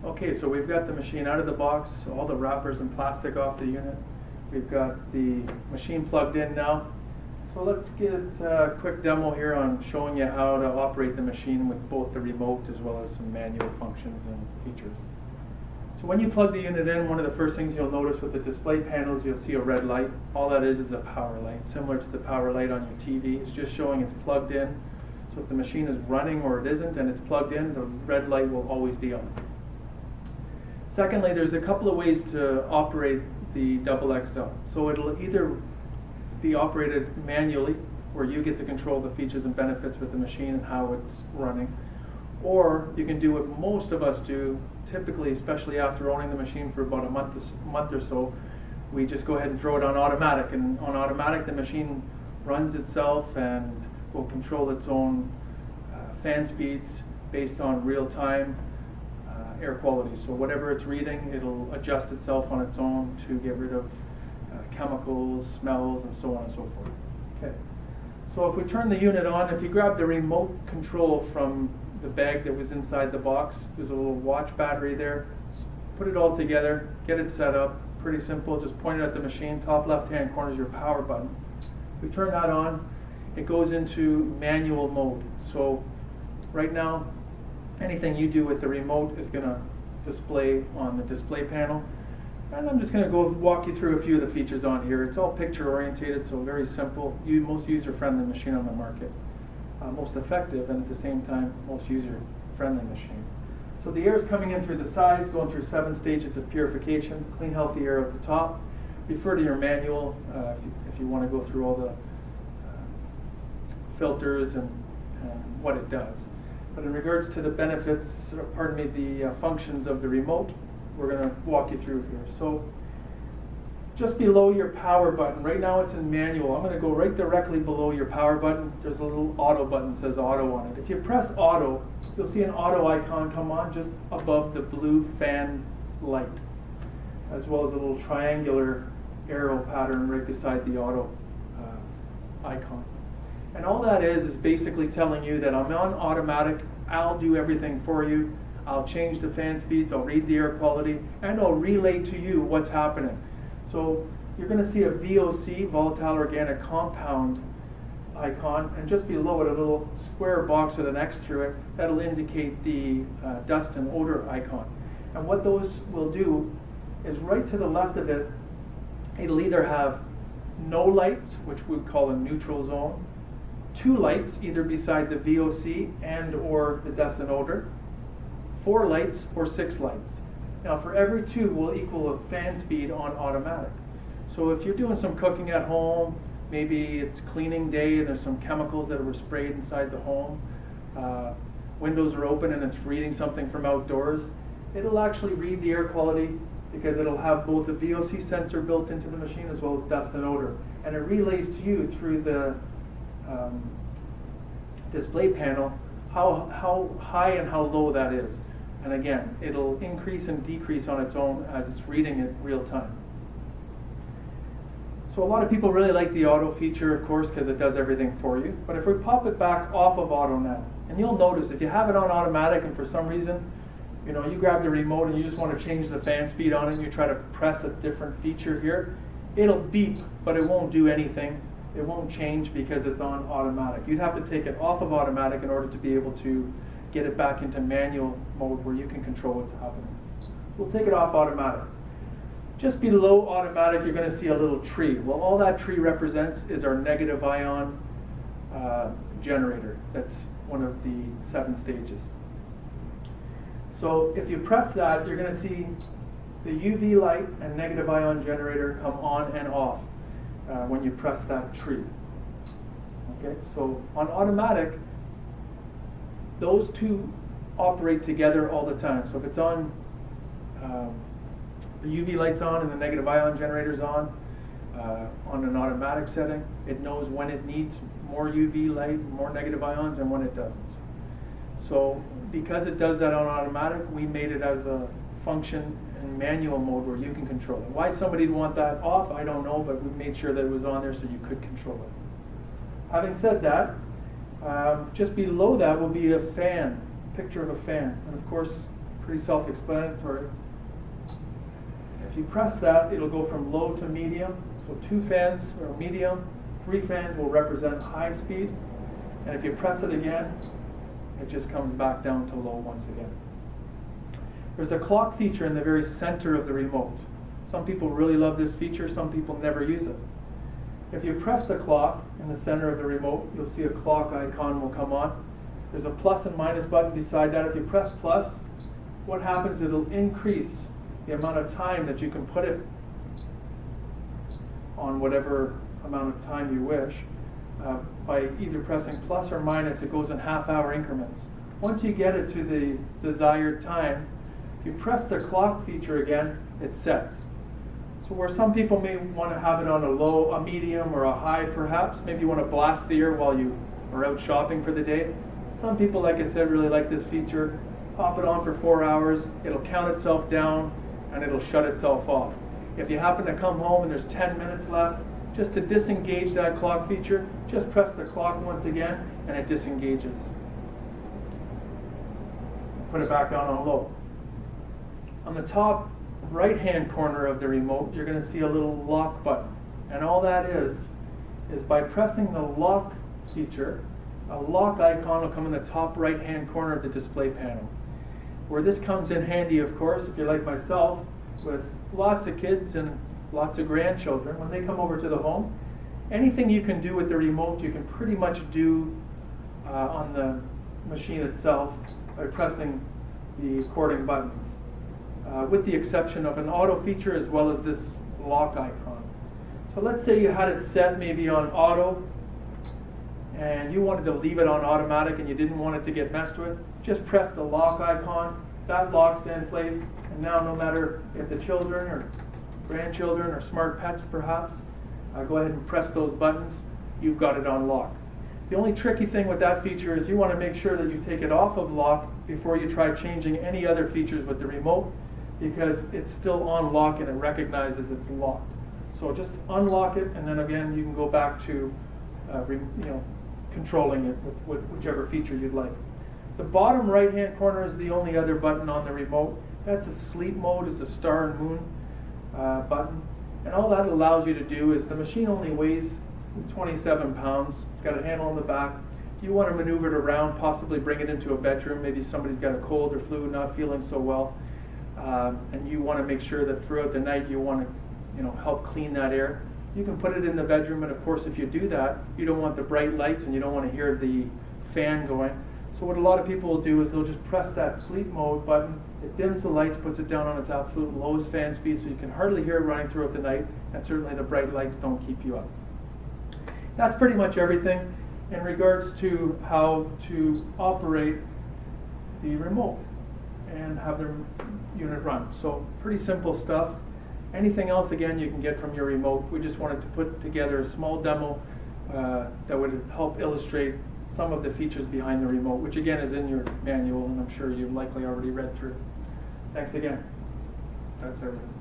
Okay, so we've got the machine out of the box, all the wrappers and plastic off the unit. We've got the machine plugged in now. So let's get a quick demo here on showing you how to operate the machine with both the remote as well as some manual functions and features. So when you plug the unit in, one of the first things you'll notice with the display panels, you'll see a red light. All that is a power light, similar to the power light on your TV. It's just showing it's plugged in. So if the machine is running or it isn't and it's plugged in, the red light will always be on. Secondly, there's a couple of ways to operate the XXL. So it'll either be operated manually, where you get to control the features and benefits with the machine and how it's running, or you can do what most of us do, typically, especially after owning the machine for about a month or so. We just go ahead and throw it on automatic, and on automatic the machine runs itself and will control its own fan speeds based on real-time air quality. So whatever it's reading, it'll adjust itself on its own to get rid of chemicals, smells, and so on and so forth. Okay. So if we turn the unit on, if you grab the remote control from the bag that was inside the box, there's a little watch battery there. Just put it all together, get it set up. Pretty simple. Just point it at the machine. Top left-hand corner is your power button. If we turn that on, it goes into manual mode. So right now, anything you do with the remote is going to display on the display panel. And I'm just going to go walk you through a few of the features on here. It's all picture orientated, so very simple. Most user-friendly machine on the market. Most effective and at the same time most user-friendly machine. So the air is coming in through the sides, going through 7 stages of purification. Clean, healthy air at the top. Refer to your manual if you want to go through all the filters and what it does. But in regards to the benefits, the functions of the remote, we're going to walk you through here. So just below your power button, right now it's in manual. I'm going to go right directly below your power button. There's a little auto button that says auto on it. If you press auto, you'll see an auto icon come on just above the blue fan light, as well as a little triangular arrow pattern right beside the auto icon. And all that is basically telling you that I'm on automatic, I'll do everything for you, I'll change the fan speeds, I'll read the air quality, and I'll relay to you what's happening. So you're going to see a VOC, volatile organic compound icon, and just below it a little square box with an X through it that'll indicate the dust and odor icon. And what those will do is right to the left of it, it'll either have no lights, which we call a neutral zone, 2 lights either beside the VOC and or the dust and odor, 4 lights or 6 lights. Now for every 2 will equal a fan speed on automatic. So if you're doing some cooking at home, maybe it's cleaning day and there's some chemicals that were sprayed inside the home, windows are open and it's reading something from outdoors, it'll actually read the air quality because it'll have both a VOC sensor built into the machine as well as dust and odor. And it relays to you through the display panel how high and how low that is. And again, it'll increase and decrease on its own as it's reading it real time. So a lot of people really like the auto feature, of course, because it does everything for you. But if we pop it back off of auto now, and you'll notice if you have it on automatic and for some reason, you grab the remote and you just want to change the fan speed on it and you try to press a different feature here, it'll beep, but it won't do anything. It won't change because it's on automatic. You'd have to take it off of automatic in order to be able to get it back into manual mode where you can control what's happening. We'll take it off automatic. Just below automatic, you're going to see a little tree. Well, all that tree represents is our negative ion generator. That's one of the 7 stages. So if you press that, you're going to see the UV light and negative ion generator come on and off when you press that tree. Okay, so on automatic, those 2 operate together all the time. So if it's on, the UV light's on and the negative ion generator's on an automatic setting, it knows when it needs more UV light, more negative ions, and when it doesn't. So because it does that on automatic, we made it as a function in manual mode where you can control it. Why somebody'd want that off, I don't know, but we made sure that it was on there so you could control it. Having said that, just below that will be a fan, picture of a fan. And of course, Pretty self-explanatory. If you press that, it'll go from low to medium. So 2 fans are medium, 3 fans will represent high speed. And if you press it again, it just comes back down to low once again. There's a clock feature in the very center of the remote. Some people really love this feature, some people never use it. If you press the clock in the center of the remote, you'll see a clock icon will come on. There's a plus and minus button beside that. If you press plus, what happens, it'll increase the amount of time that you can put it on whatever amount of time you wish. By either pressing plus or minus, it goes in half-hour increments. Once you get it to the desired time, if you press the clock feature again, it sets. So where some people may want to have it on a low, a medium, or a high perhaps, maybe you want to blast the air while you are out shopping for the day. Some people, like I said, really like this feature. Pop it on for 4 hours, it'll count itself down, and it'll shut itself off. If you happen to come home and there's 10 minutes left, just to disengage that clock feature, just press the clock once again and it disengages. Put it back on low. On the top right-hand corner of the remote, you're going to see a little lock button. And all that is by pressing the lock feature, a lock icon will come in the top right-hand corner of the display panel. Where this comes in handy, of course, if you're like myself, with lots of kids and lots of grandchildren, when they come over to the home, anything you can do with the remote, you can pretty much do on the machine itself by pressing the according buttons, with the exception of an auto feature as well as this lock icon. So let's say you had it set maybe on auto and you wanted to leave it on automatic and you didn't want it to get messed with, just press the lock icon, that locks in place, and now no matter if the children or grandchildren or smart pets perhaps, go ahead and press those buttons, you've got it on lock. The only tricky thing with that feature is you want to make sure that you take it off of lock before you try changing any other features with the remote, because it's still on lock and it recognizes it's locked. So just unlock it, and then again you can go back to controlling it with whichever feature you'd like. The bottom right hand corner is the only other button on the remote. That's a sleep mode, it's a star and moon button. And all that allows you to do is, the machine only weighs 27 pounds. It's got a handle on the back. If you want to maneuver it around, possibly bring it into a bedroom, maybe somebody's got a cold or flu, not feeling so well, and you want to make sure that throughout the night you want to help clean that air, you can put it in the bedroom. And of course, if you do that, you don't want the bright lights and you don't want to hear the fan going. So what a lot of people will do is they'll just press that sleep mode button. It dims the lights, puts it down on its absolute lowest fan speed so you can hardly hear it running throughout the night, and certainly the bright lights don't keep you up. That's pretty much everything in regards to how to operate the remote and have the unit run. So pretty simple stuff. Anything else, again, you can get from your remote. We just wanted to put together a small demo that would help illustrate some of the features behind the remote, which again is in your manual and I'm sure you've likely already read through. Thanks again. That's everything.